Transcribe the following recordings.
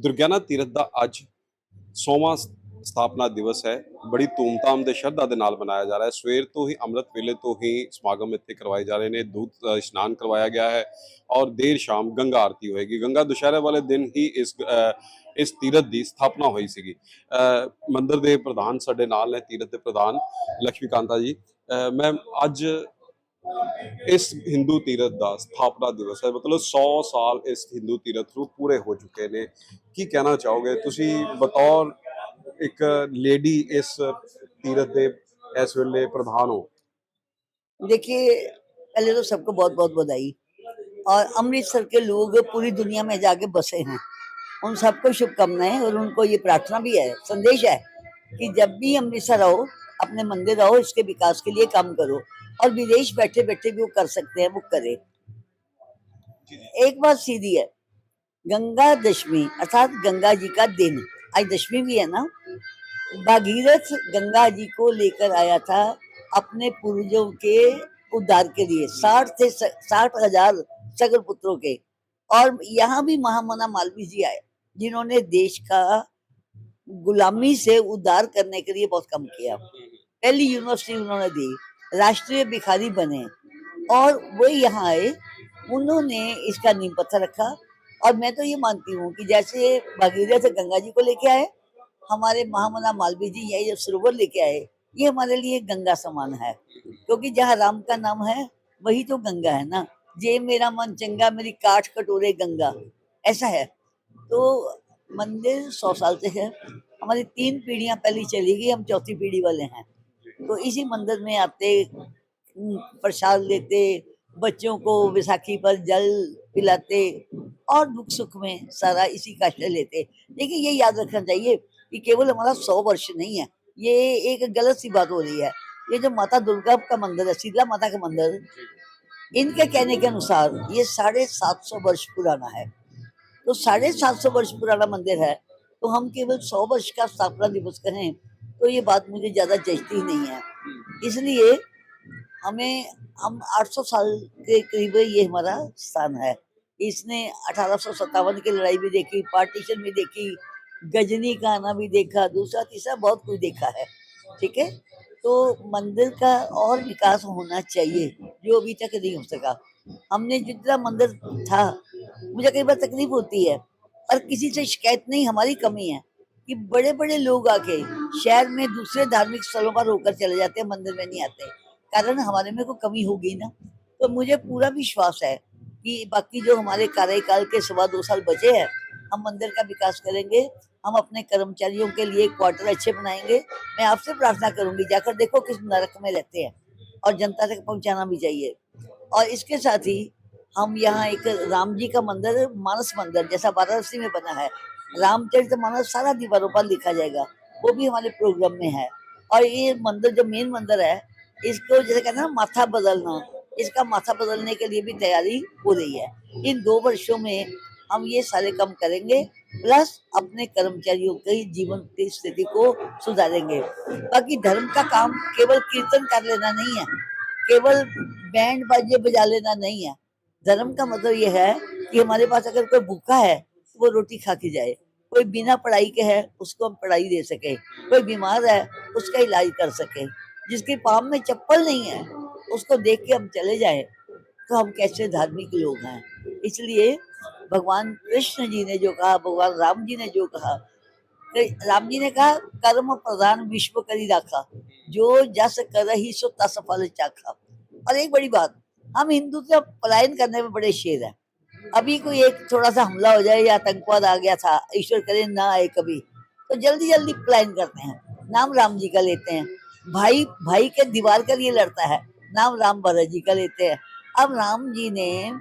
ਦੁਰਗਿਆਨਾ ਤੀਰਥ ਦਾ ਅੱਜ 100ਵਾਂ ਸਥਾਪਨਾ ਦਿਵਸ ਹੈ। ਬੜੀ ਧੂਮਧਾਮ ਤੇ ਸ਼ਰਧਾ ਦੇ ਨਾਲ ਮਨਾਇਆ ਜਾ ਰਿਹਾ ਹੈ। ਸਵੇਰ ਤੋਂ ਹੀ ਅੰਮ੍ਰਿਤ ਵੇਲੇ ਤੋਂ ਹੀ ਸਮਾਗਮ ਇੱਥੇ ਕਰਵਾਏ ਜਾ ਰਹੇ ਨੇ। ਦੁੱਧ ਇਸ਼ਨਾਨ ਕਰਵਾਇਆ ਗਿਆ ਹੈ ਔਰ ਦੇਰ ਸ਼ਾਮ ਗੰਗਾ ਆਰਤੀ ਹੋਏਗੀ। ਗੰਗਾ ਦੁਸ਼ਹਿਰੇ ਵਾਲੇ ਦਿਨ ਹੀ ਇਸ ਤੀਰਥ ਦੀ ਸਥਾਪਨਾ ਹੋਈ ਸੀਗੀ। ਮੰਦਿਰ ਦੇ ਪ੍ਰਧਾਨ ਸਾਡੇ ਨਾਲ ਨੇ, ਤੀਰਥ ਦੇ ਪ੍ਰਧਾਨ ਲక్ష్ਮੀ ਕਾਂਤਾ ਜੀ। ਮੈਂ ਅੱਜ ਇਸ ਹਿੰਦੂ ਤੀਰਥ ਦਾ ਸਥਾਪਨਾ ਦਿਵਸ ਹੈ, ਮਤਲਬ 100 ਸਾਲ ਇਸ ਹਿੰਦੂ ਤੀਰਥ ਨੂੰ ਪੂਰੇ ਹੋ ਚੁੱਕੇ ਨੇ। ਕੀ ਕਹਿਣਾ ਚਾਹੋਗੇ ਤੁਸੀਂ ਬਤੌਰ ਇੱਕ ਲੇਡੀ ਇਸ ਤੀਰथ ਦੇ इस वेले प्रधान हो? देखिए, पहले तो सबको बहुत बहुत बधाई। और अमृतसर के लोग पूरी दुनिया में जाके बसे हैं, उन सबको शुभकामनाएं। और उनको ये प्रार्थना भी है, संदेश है कि जब भी अमृतसर आओ, अपने मंदिर आओ, इसके विकास के लिए काम करो। और विदेश बैठे बैठे भी वो कर सकते हैं, वो करें। एक बात सीधी है, गंगा दशमी अर्थात गंगा जी का दिन, आज दशमी भी है ना। भागीरथ गंगा जी को लेकर आया था अपने पूर्वजों के उद्धार के लिए। 60,000 सगर पुत्रों के। और यहाँ भी महामना मालवीय जी आए, जिन्होंने देश का गुलामी से उद्धार करने के लिए बहुत कम किया। पहली यूनिवर्सिटी उन्होंने दी, राष्ट्रीय भिखारी बने, और वो यहाँ आए, उन्होंने इसका नींव पत्थर रखा। और मैं तो ये मानती हूँ कि जैसे भागीरथ गंगा जी को लेके आए, हमारे महामना मालवीय जी यही जो सरोवर लेके आए, ये हमारे लिए गंगा समान है। क्योंकि जहाँ राम का नाम है वही तो गंगा है ना। जे मेरा मन चंगा, मेरी काठ कटोरे गंगा, ऐसा है। तो मंदिर 100 साल से है, हमारी 3 पीढ़ियां पहले चली गई, हम चौथी पीढ़ी वाले हैं। तो इसी मंदिर में आते, प्रसाद लेते, बच्चों को बैसाखी पर जल पिलाते, और दुख सुख में सारा इसी का आश्रय लेते। देखिए, ये याद रखना चाहिए कि केवल हमारा 100 वर्ष नहीं है, ये एक गलत सी बात हो रही है। ये जो माता दुर्गा का मंदिर है, शीतला माता का मंदिर, इनके कहने के अनुसार ये 750 वर्ष पुराना है। तो 750 वर्ष पुराना मंदिर है, तो हम केवल 100 वर्ष का स्थापना दिवस करें, तो ये बात मुझे ज्यादा जचती नहीं है। इसलिए हम 800 साल के करीब ये हमारा स्थान है। इसने 1857 की लड़ाई भी देखी, पार्टीशन भी देखी, गजनी का आना भी देखा, दूसरा तीसरा बहुत कुछ देखा है। ठीक है, तो मंदिर का और विकास होना चाहिए, जो अभी तक नहीं हो सका। हमने जितना मंदिर था, मुझे कई बार तकलीफ होती है, और किसी से शिकायत नहीं, हमारी कमी है कि बड़े बड़े लोग आके शहर में दूसरे धार्मिक स्थलों पर होकर चले जाते हैं, मंदिर में नहीं आते। कारण हमारे में कोई कमी होगी ना। तो मुझे पूरा विश्वास है कि बाकी जो हमारे कार्यकाल के 2.25 साल बचे हैं, हम मंदिर का विकास करेंगे। हम अपने कर्मचारियों के लिए क्वार्टर अच्छे बनाएंगे। मैं आपसे प्रार्थना करूंगी, जाकर देखो किस नरक में रहते हैं, और जनता तक पहुंचाना भी चाहिए। और इसके साथ ही हम यहाँ एक राम जी का मंदिर, मानस मंदिर जैसा वाराणसी में बना है, रामचरितमानस सारा दीवारों पर लिखा जाएगा, वो भी हमारे प्रोग्राम में है। और ये मंदिर जो मेन मंदिर है, इसको जैसे कहते हैं ना माथा बदलना, इसका माथा बदलने के लिए भी तैयारी हो रही है। इन 2 वर्षों में हम ये सारे काम करेंगे, प्लस अपने कर्मचारियों की जीवन की स्थिति को सुधारेंगे। बाकी धर्म का काम केवल कीर्तन कर लेना नहीं है, केवल बैंड बाजे बजा लेना नहीं है। धर्म का मतलब ये है कि हमारे पास अगर कोई भूखा है, वो रोटी खा के जाए, कोई बिना पढ़ाई के है, उसको हम पढ़ाई दे सके, कोई बीमार है, उसका इलाज कर सके, जिसके पाँव में चप्पल नहीं है, उसको देख के हम चले जाए, तो हम कैसे धार्मिक लोग हैं। इसलिए भगवान कृष्ण जी ने जो कहा, भगवान राम जी ने जो कहा, राम जी ने कहा, कर्म प्रधान विश्व करी राखा, जो जस करहि सो तस फल चाखा। और एक बड़ी बात, हम हिंदू तो पलायन करने में बड़े शेर हैं। अभी कोई एक थोड़ा सा हमला हो जाए या आतंकवाद आ गया था, ईश्वर करे ना आए कभी, तो जल्दी जल्दी पलायन करते हैं, नाम राम जी का लेते हैं। भाई भाई के दीवार के लिए लड़ता है, नाम राम भरत जी का लेते हैं। अब राम जी ने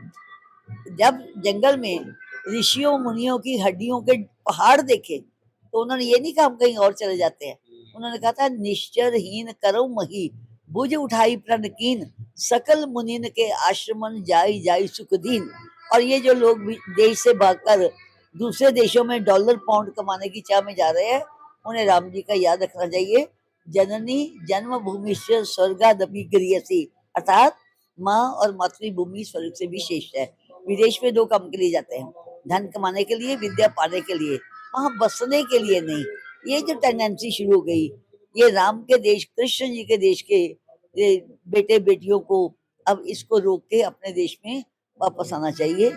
जब जंगल में ऋषियों मुनियों की हड्डियों के पहाड़ देखे, तो उन्होंने ये नहीं कहा हम कहीं और चले जाते हैं। उन्होंने कहा था, निश्चर हीन करो मही, भुज उठाई प्रण कीन, सकल मुनिन के आश्रमन जाई जाई सुख दीन। और ये जो लोग देश से भागकर दूसरे देशों में डॉलर पाउंड कमाने की चाह में जा रहे हैं, उन्हें राम जी का याद रखना चाहिए। जननी जन्म भूमि से स्वर्गादपि गरीयसी, अर्थात माँ और मातृभूमि स्वर्ग से भी श्रेष्ठ है। विदेश में 2 काम के लिए जाते हैं, धन कमाने के लिए, विद्या पाने के लिए। वहां बसने के लिए नहीं। ये जो टेंडेंसी शुरू हो गई, ये राम के देश, कृष्ण जी के देश के ये बेटे बेटियों को अब इसको रोक के अपने देश में वापस आना चाहिए।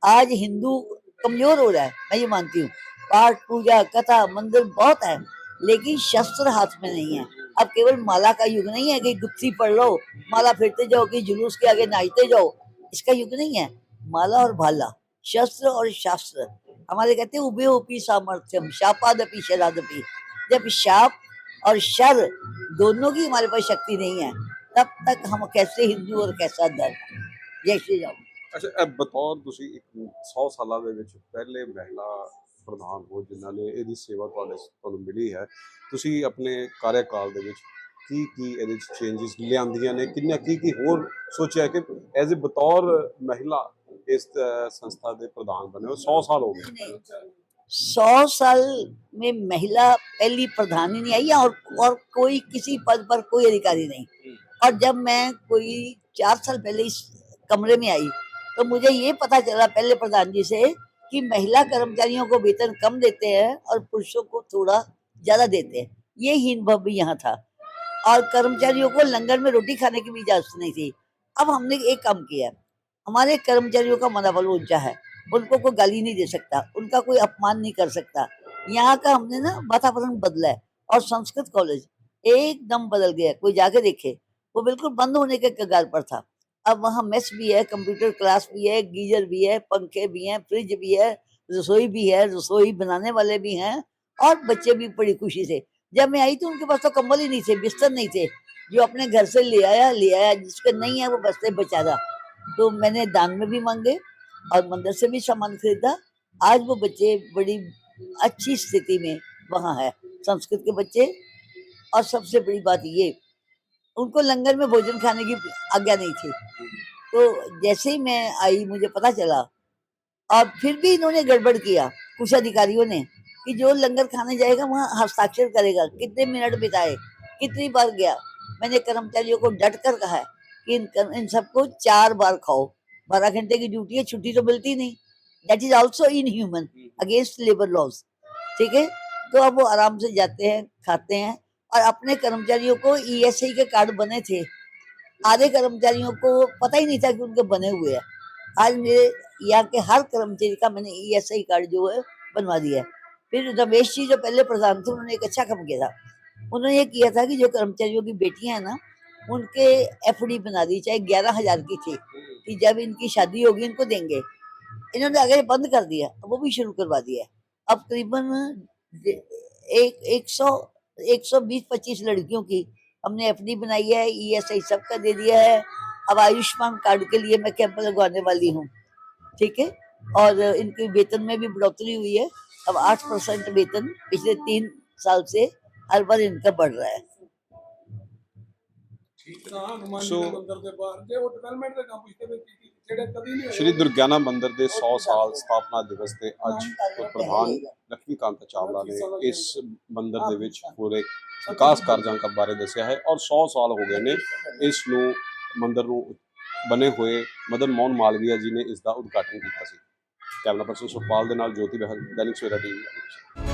आज हिंदू कमजोर हो रहा है, मैं ये मानती हूँ। पाठ पूजा कथा मंदिर बहुत है, लेकिन शस्त्र हाथ में नहीं है। अब केवल माला का युग नहीं है कि गुत्थी पढ़ लो, माला फेरते जाओ, कि जुलूस के आगे नाचते जाओ, इसका युग नहीं है। माला और भाला, शस्त्र और शास्त्र, हमारे कहते हैं उभे ओपी सामर्थ्यम शापादपि शरादपि। जब शाप और शर दोनों की हमारे पास शक्ति नहीं है, तब तक हम कैसे हिंदू और कैसा धर्म। जय श्री राम। ਅੱਛਾ, ਇਹ ਬਤੌਰ ਤੁਸੀਂ ਇੱਕ 100 ਸਾਲਾਂ ਦੇ ਵਿੱਚ ਪਹਿਲੇ ਮਹਿਲਾ ਪ੍ਰਧਾਨ ਹੋ ਜਿਨ੍ਹਾਂ ਨੇ ਇਹਦੀ ਸੇਵਾ ਤੁਹਾਨੂੰ ਮਿਲੀ ਹੈ, ਤੁਸੀਂ ਆਪਣੇ ਕਾਰਜਕਾਲ ਦੇ ਵਿੱਚ ਕੀ ਇਹਦੇ ਵਿੱਚ ਚੇਂਜਸ ਲਿਆਂਦੀਆਂ ਨੇ, ਕਿੰਨਾ ਕੀ ਹੋਰ ਸੋਚਿਆ ਕਿ ਐਜ਼ ਅ ਬਤੌਰ ਮਹਿਲਾ ਇਸ ਸੰਸਥਾ ਦੇ ਪ੍ਰਧਾਨ ਬਣੇ ਹੋ? 100 ਸਾਲ ਹੋ ਗਏ। 100 साल में महिला पहली प्रधान ही नहीं आई, और कोई किसी पद पर कोई अधिकारी नहीं। और जब मैं कोई 4 साल पहले इस कमरे में आई, तो मुझे ये पता चला पहले प्रधान जी से कि महिला कर्मचारियों को वेतन कम देते हैं और पुरुषों को थोड़ा ज्यादा देते हैं। ये हीन भाव भी यहाँ था। और कर्मचारियों को लंगर में रोटी खाने की भी इजाजत नहीं थी। अब हमने एक काम किया, हमारे कर्मचारियों का मनोबल ऊंचा है, उनको कोई गाली नहीं दे सकता, उनका कोई अपमान नहीं कर सकता। यहाँ का हमने ना वातावरण बदला है, और संस्कृत कॉलेज एकदम बदल गया। कोई जाके देखे, वो बिल्कुल बंद होने के कगार पर था। अब वहाँ मेस भी है, कंप्यूटर क्लास भी है, गीजर भी है, पंखे भी हैं, फ्रिज भी है, रसोई भी है, रसोई बनाने वाले भी हैं, और बच्चे भी बड़ी खुशी से। जब मैं आई तो उनके पास तो कंबल ही नहीं थे, बिस्तर नहीं थे। जो अपने घर से ले आया, जिसके नहीं है वो बस्ते बेचारा। तो मैंने दान में भी मांगे और मंदिर से भी सामान खरीदा। आज वो बच्चे बड़ी अच्छी स्थिति में वहाँ है, संस्कृत के बच्चे। और सबसे बड़ी बात ये, उनको लंगर में भोजन खाने की आज्ञा नहीं थी। तो जैसे ही मैं आई मुझे पता चला, और फिर भी इन्होंने गड़बड़ किया कुछ अधिकारियों ने, कि जो लंगर खाने जाएगा वहाँ हस्ताक्षर करेगा, कितने मिनट बिताए, कितनी बार गया। मैंने कर्मचारियों को डट कर कहा है कि इन सबको 4 बार खाओ। 12 घंटे की ड्यूटी है, छुट्टी तो मिलती नहीं। That is also in human, against labour laws. ठीक है, तो अब वो आराम से जाते हैं, खाते हैं। और अपने कर्मचारियों को ईएसआई के कार्ड बने थे, आधे कर्मचारियों को पता ही नहीं था कि उनके बने हुए हैं। आज मेरे यहाँ के हर कर्मचारी का मैंने ईएसआई कार्ड जो है बनवा दिया है। फिर रमेश जी जो पहले प्रधान थे, उन्होंने एक अच्छा काम किया था। उन्होंने ये किया था कि जो कर्मचारियों की बेटियां हैं ना, उनके एफडी बना दी, चाहे 11,000 की थी, कि जब इनकी शादी होगी इनको देंगे। इन्होंने आगे बंद कर दिया, वो भी शुरू करवा दिया है। अब करीबन 120-25 लड़कियों की हमने एफडी बनाई है, ईएसआई सबका दे दिया है। अब आयुष्मान कार्ड के लिए मैं कैंप लगवाने वाली हूँ। ठीक है, और इनकी वेतन में भी बढ़ोतरी हुई है। अब 8% वेतन पिछले 3 साल से हर बार इनका बढ़ रहा है। ਸੋ ਸ਼੍ਰੀ ਦੁਰਗਿਆਨਾ ਮੰਦਿਰ ਦੇ 100 ਸਾਲ ਸਥਾਪਨਾ ਦਿਵਸ ਤੇ ਅੱਜ ਪ੍ਰਧਾਨ ਲక్ష్ਮੀਕਾਂਤ ਚਾਵਲਾ ਨੇ ਇਸ ਮੰਦਿਰ ਦੇ ਵਿੱਚ ਪੂਰੇ ਵਿਕਾਸ ਕਾਰਜਾਂ ਬਾਰੇ ਦੱਸਿਆ ਹੈ। ਔਰ 100 ਸਾਲ ਹੋ ਗਏ ਨੇ ਇਸ ਨੂੰ ਮੰਦਿਰ ਨੂੰ ਬਣੇ ਹੋਏ। ਮਦਨ ਮੋਹਨ ਮਾਲਵੀਆ ਜੀ ਨੇ ਇਸ ਦਾ ਉਦਘਾਟਨ ਕੀਤਾ ਸੀ। ਕੈਮਰਾ ਪਰਸਨ ਸੁਖਪਾਲ ਦੇ ਨਾਲ ਜੋਤੀ ਬਹਿਲ, ਦੈਨਿਕ ਸਵੇਰਾ ਟੀਵੀ।